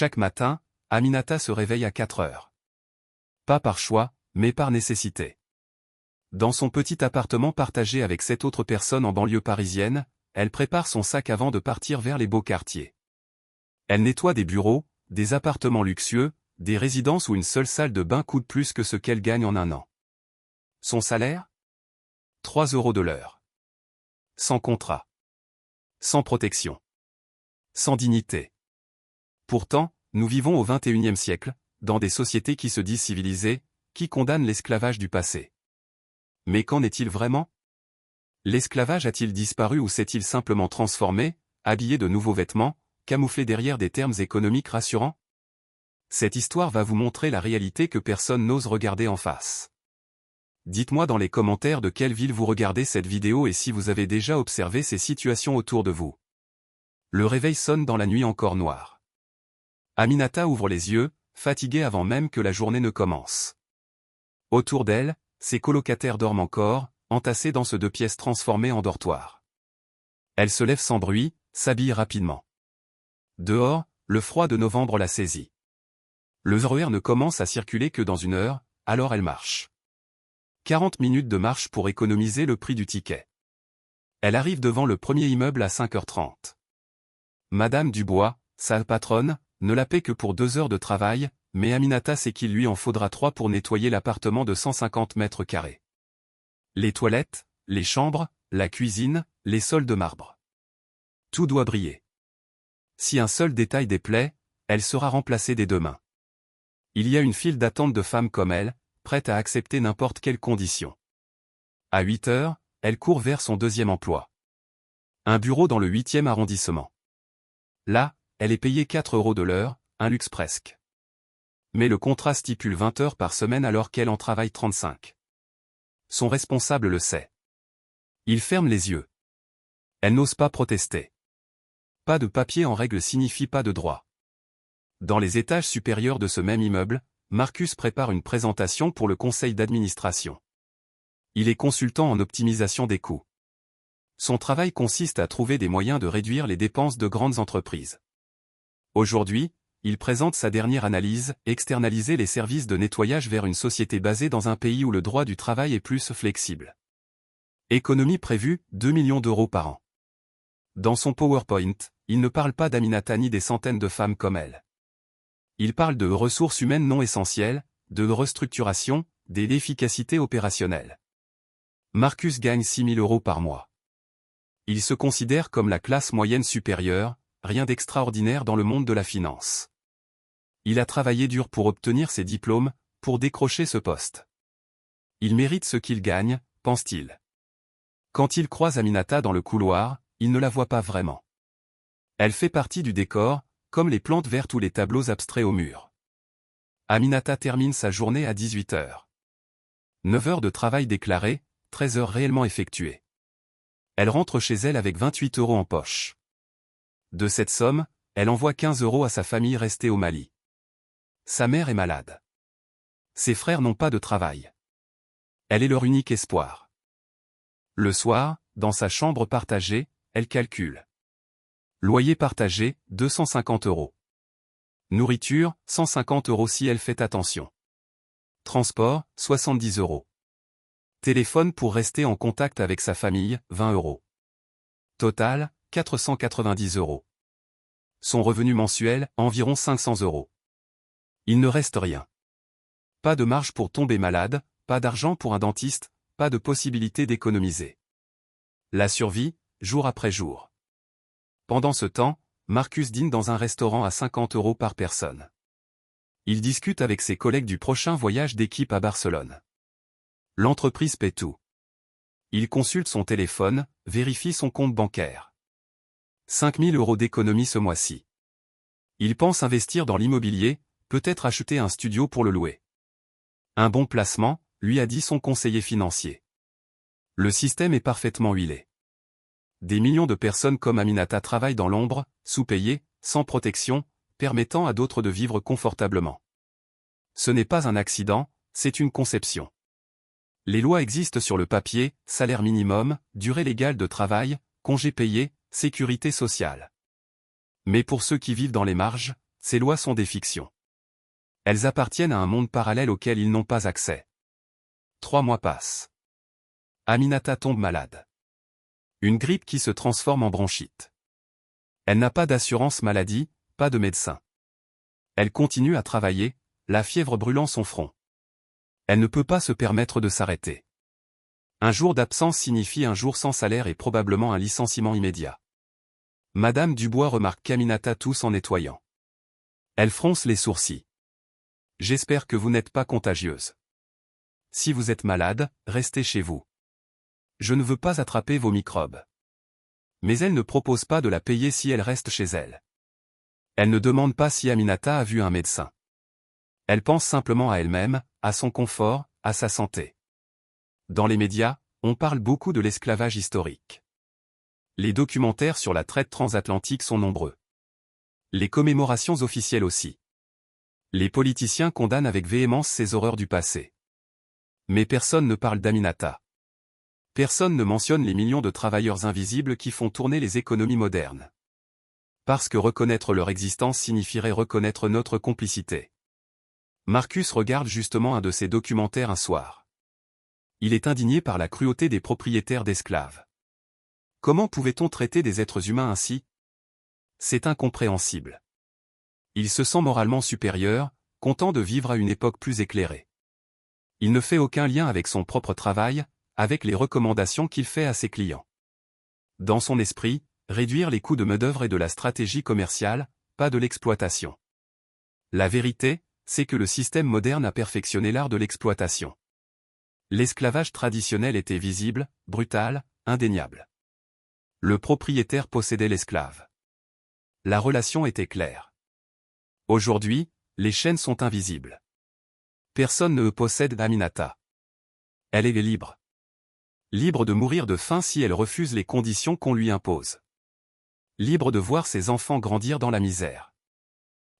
Chaque matin, Aminata se réveille à 4 heures. Pas par choix, mais par nécessité. Dans son petit appartement partagé avec 7 autres personnes en banlieue parisienne, elle prépare son sac avant de partir vers les beaux quartiers. Elle nettoie des bureaux, des appartements luxueux, des résidences où une seule salle de bain coûte plus que ce qu'elle gagne en un an. Son salaire ? 3 € de l'heure. Sans contrat. Sans protection. Sans dignité. Pourtant, nous vivons au XXIe siècle, dans des sociétés qui se disent civilisées, qui condamnent l'esclavage du passé. Mais qu'en est-il vraiment ? L'esclavage a-t-il disparu ou s'est-il simplement transformé, habillé de nouveaux vêtements, camouflé derrière des termes économiques rassurants ? Cette histoire va vous montrer la réalité que personne n'ose regarder en face. Dites-moi dans les commentaires de quelle ville vous regardez cette vidéo et si vous avez déjà observé ces situations autour de vous. Le réveil sonne dans la nuit encore noire. Aminata ouvre les yeux, fatiguée avant même que la journée ne commence. Autour d'elle, ses colocataires dorment encore, entassés dans ce 2 pièces transformé en dortoir. Elle se lève sans bruit, s'habille rapidement. Dehors, le froid de novembre la saisit. Le RER ne commence à circuler que dans 1 heure, alors elle marche. 40 minutes de marche pour économiser le prix du ticket. Elle arrive devant le premier immeuble à 5h30. Madame Dubois, sa patronne, ne la paie que pour 2 heures de travail, mais Aminata sait qu'il lui en faudra 3 pour nettoyer l'appartement de 150 mètres carrés. Les toilettes, les chambres, la cuisine, les sols de marbre. Tout doit briller. Si un seul détail déplaît, elle sera remplacée dès demain. Il y a une file d'attente de femmes comme elle, prêtes à accepter n'importe quelle condition. À 8 heures, elle court vers son 2e emploi. Un bureau dans le 8e arrondissement. Là, elle est payée 4 € de l'heure, un luxe presque. Mais le contrat stipule 20 heures par semaine alors qu'elle en travaille 35. Son responsable le sait. Il ferme les yeux. Elle n'ose pas protester. Pas de papier en règle signifie pas de droit. Dans les étages supérieurs de ce même immeuble, Marcus prépare une présentation pour le conseil d'administration. Il est consultant en optimisation des coûts. Son travail consiste à trouver des moyens de réduire les dépenses de grandes entreprises. Aujourd'hui, il présente sa dernière analyse, externaliser les services de nettoyage vers une société basée dans un pays où le droit du travail est plus flexible. Économie prévue, 2 millions d'euros par an. Dans son PowerPoint, il ne parle pas d'Aminata ni des centaines de femmes comme elle. Il parle de ressources humaines non essentielles, de restructuration, d'efficacité opérationnelle. Marcus gagne 6 000 € par mois. Il se considère comme la classe moyenne supérieure, rien d'extraordinaire dans le monde de la finance. Il a travaillé dur pour obtenir ses diplômes, pour décrocher ce poste. Il mérite ce qu'il gagne, pense-t-il. Quand il croise Aminata dans le couloir, il ne la voit pas vraiment. Elle fait partie du décor, comme les plantes vertes ou les tableaux abstraits au mur. Aminata termine sa journée à 18 heures. 9 heures de travail déclaré, 13 heures réellement effectuées. Elle rentre chez elle avec 28 € en poche. De cette somme, elle envoie 15 € à sa famille restée au Mali. Sa mère est malade. Ses frères n'ont pas de travail. Elle est leur unique espoir. Le soir, dans sa chambre partagée, elle calcule. Loyer partagé, 250 €. Nourriture, 150 € si elle fait attention. Transport, 70 €. Téléphone pour rester en contact avec sa famille, 20 €. Total, 490 €. Son revenu mensuel, environ 500 €. Il ne reste rien. Pas de marge pour tomber malade, pas d'argent pour un dentiste, pas de possibilité d'économiser. La survie, jour après jour. Pendant ce temps, Marcus dîne dans un restaurant à 50 € par personne. Il discute avec ses collègues du prochain voyage d'équipe à Barcelone. L'entreprise paie tout. Il consulte son téléphone, vérifie son compte bancaire. 5 000 € d'économie ce mois-ci. Il pense investir dans l'immobilier, peut-être acheter un studio pour le louer. Un bon placement, lui a dit son conseiller financier. Le système est parfaitement huilé. Des millions de personnes comme Aminata travaillent dans l'ombre, sous-payées, sans protection, permettant à d'autres de vivre confortablement. Ce n'est pas un accident, c'est une conception. Les lois existent sur le papier, salaire minimum, durée légale de travail, congés payés, sécurité sociale. Mais pour ceux qui vivent dans les marges, ces lois sont des fictions. Elles appartiennent à un monde parallèle auquel ils n'ont pas accès. 3 mois passent. Aminata tombe malade. Une grippe qui se transforme en bronchite. Elle n'a pas d'assurance maladie, pas de médecin. Elle continue à travailler, la fièvre brûlant son front. Elle ne peut pas se permettre de s'arrêter. Un jour d'absence signifie un jour sans salaire et probablement un licenciement immédiat. Madame Dubois remarque qu'Aminata tousse en nettoyant. Elle fronce les sourcils. J'espère que vous n'êtes pas contagieuse. Si vous êtes malade, restez chez vous. Je ne veux pas attraper vos microbes. Mais elle ne propose pas de la payer si elle reste chez elle. Elle ne demande pas si Aminata a vu un médecin. Elle pense simplement à elle-même, à son confort, à sa santé. Dans les médias, on parle beaucoup de l'esclavage historique. Les documentaires sur la traite transatlantique sont nombreux. Les commémorations officielles aussi. Les politiciens condamnent avec véhémence ces horreurs du passé. Mais personne ne parle d'Aminata. Personne ne mentionne les millions de travailleurs invisibles qui font tourner les économies modernes. Parce que reconnaître leur existence signifierait reconnaître notre complicité. Marcus regarde justement un de ces documentaires un soir. Il est indigné par la cruauté des propriétaires d'esclaves. Comment pouvait-on traiter des êtres humains ainsi? C'est incompréhensible. Il se sent moralement supérieur, content de vivre à une époque plus éclairée. Il ne fait aucun lien avec son propre travail, avec les recommandations qu'il fait à ses clients. Dans son esprit, réduire les coûts de main-d'œuvre et de la stratégie commerciale, pas de l'exploitation. La vérité, c'est que le système moderne a perfectionné l'art de l'exploitation. L'esclavage traditionnel était visible, brutal, indéniable. Le propriétaire possédait l'esclave. La relation était claire. Aujourd'hui, les chaînes sont invisibles. Personne ne possède Aminata. Elle est libre. Libre de mourir de faim si elle refuse les conditions qu'on lui impose. Libre de voir ses enfants grandir dans la misère.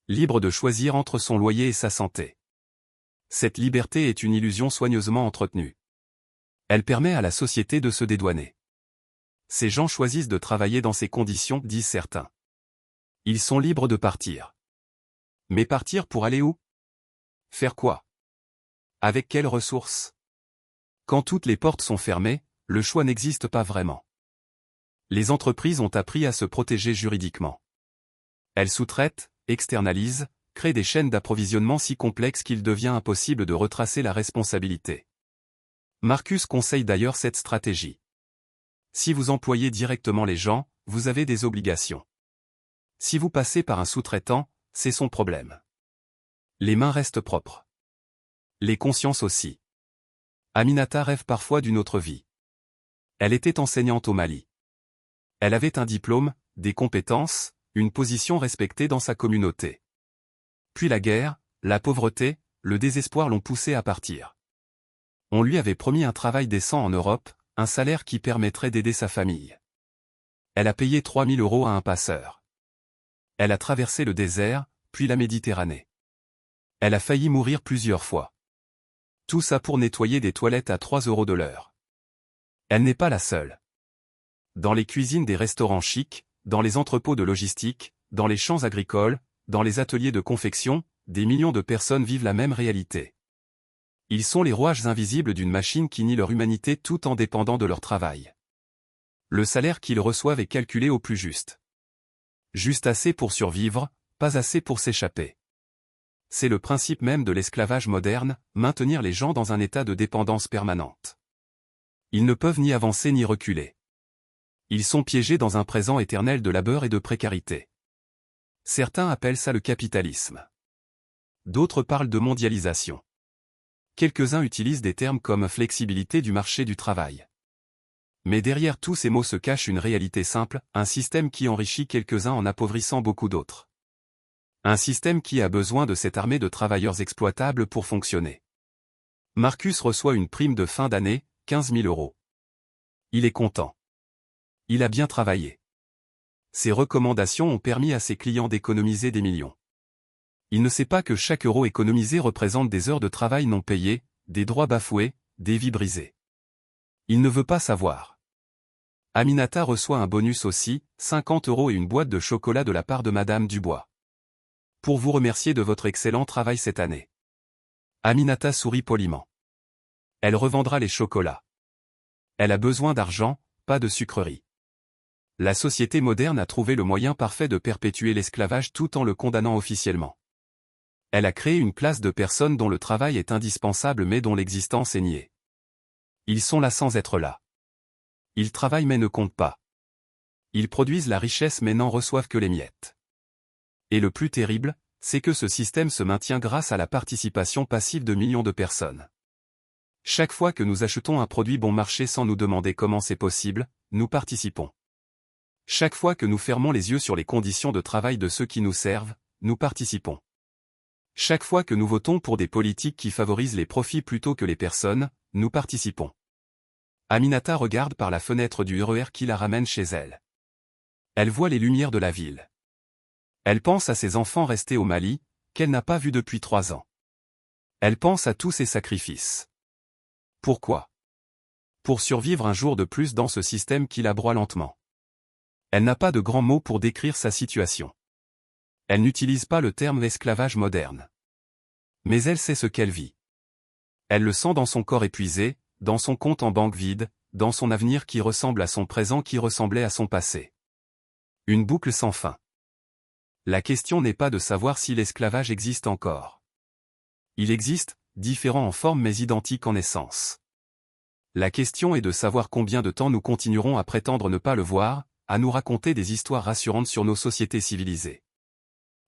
Libre de choisir entre son loyer et sa santé. Cette liberté est une illusion soigneusement entretenue. Elle permet à la société de se dédouaner. Ces gens choisissent de travailler dans ces conditions, disent certains. Ils sont libres de partir. Mais partir pour aller où? Faire quoi? Avec quelles ressources? Quand toutes les portes sont fermées, le choix n'existe pas vraiment. Les entreprises ont appris à se protéger juridiquement. Elles sous-traitent, externalisent, créent des chaînes d'approvisionnement si complexes qu'il devient impossible de retracer la responsabilité. Marcus conseille d'ailleurs cette stratégie. Si vous employez directement les gens, vous avez des obligations. Si vous passez par un sous-traitant, c'est son problème. Les mains restent propres. Les consciences aussi. Aminata rêve parfois d'une autre vie. Elle était enseignante au Mali. Elle avait un diplôme, des compétences, une position respectée dans sa communauté. Puis la guerre, la pauvreté, le désespoir l'ont poussée à partir. On lui avait promis un travail décent en Europe, un salaire qui permettrait d'aider sa famille. Elle a payé 3 000 € à un passeur. Elle a traversé le désert, puis la Méditerranée. Elle a failli mourir plusieurs fois. Tout ça pour nettoyer des toilettes à 3 € de l'heure. Elle n'est pas la seule. Dans les cuisines des restaurants chics, dans les entrepôts de logistique, dans les champs agricoles, dans les ateliers de confection, des millions de personnes vivent la même réalité. Ils sont les rouages invisibles d'une machine qui nie leur humanité tout en dépendant de leur travail. Le salaire qu'ils reçoivent est calculé au plus juste. Juste assez pour survivre, pas assez pour s'échapper. C'est le principe même de l'esclavage moderne, maintenir les gens dans un état de dépendance permanente. Ils ne peuvent ni avancer ni reculer. Ils sont piégés dans un présent éternel de labeur et de précarité. Certains appellent ça le capitalisme. D'autres parlent de mondialisation. Quelques-uns utilisent des termes comme flexibilité du marché du travail. Mais derrière tous ces mots se cache une réalité simple, un système qui enrichit quelques-uns en appauvrissant beaucoup d'autres. Un système qui a besoin de cette armée de travailleurs exploitables pour fonctionner. Marcus reçoit une prime de fin d'année, 15 000 €. Il est content. Il a bien travaillé. Ses recommandations ont permis à ses clients d'économiser des millions. Il ne sait pas que chaque euro économisé représente des heures de travail non payées, des droits bafoués, des vies brisées. Il ne veut pas savoir. Aminata reçoit un bonus aussi, 50 € et une boîte de chocolat de la part de Madame Dubois. pour vous remercier de votre excellent travail cette année. Aminata sourit poliment. Elle revendra les chocolats. Elle a besoin d'argent, pas de sucreries. La société moderne a trouvé le moyen parfait de perpétuer l'esclavage tout en le condamnant officiellement. Elle a créé une classe de personnes dont le travail est indispensable mais dont l'existence est niée. Ils sont là sans être là. Ils travaillent mais ne comptent pas. Ils produisent la richesse mais n'en reçoivent que les miettes. Et le plus terrible, c'est que ce système se maintient grâce à la participation passive de millions de personnes. Chaque fois que nous achetons un produit bon marché sans nous demander comment c'est possible, nous participons. Chaque fois que nous fermons les yeux sur les conditions de travail de ceux qui nous servent, nous participons. Chaque fois que nous votons pour des politiques qui favorisent les profits plutôt que les personnes, nous participons. Aminata regarde par la fenêtre du RER qui la ramène chez elle. Elle voit les lumières de la ville. Elle pense à ses enfants restés au Mali, qu'elle n'a pas vus depuis 3 ans. Elle pense à tous ses sacrifices. Pourquoi? Pour survivre un jour de plus dans ce système qui la broie lentement. Elle n'a pas de grands mots pour décrire sa situation. Elle n'utilise pas le terme esclavage moderne. Mais elle sait ce qu'elle vit. Elle le sent dans son corps épuisé, dans son compte en banque vide, dans son avenir qui ressemble à son présent qui ressemblait à son passé. Une boucle sans fin. La question n'est pas de savoir si l'esclavage existe encore. Il existe, différent en forme mais identique en essence. La question est de savoir combien de temps nous continuerons à prétendre ne pas le voir, à nous raconter des histoires rassurantes sur nos sociétés civilisées.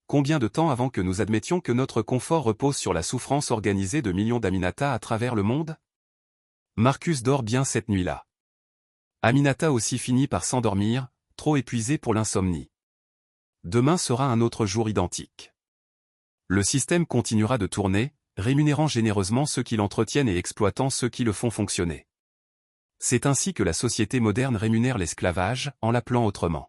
Combien de temps avant que nous admettions que notre confort repose sur la souffrance organisée de millions d'Aminata à travers le monde? Marcus dort bien cette nuit-là. Aminata aussi finit par s'endormir, trop épuisée pour l'insomnie. Demain sera un autre jour identique. Le système continuera de tourner, rémunérant généreusement ceux qui l'entretiennent et exploitant ceux qui le font fonctionner. C'est ainsi que la société moderne rémunère l'esclavage, en l'appelant autrement.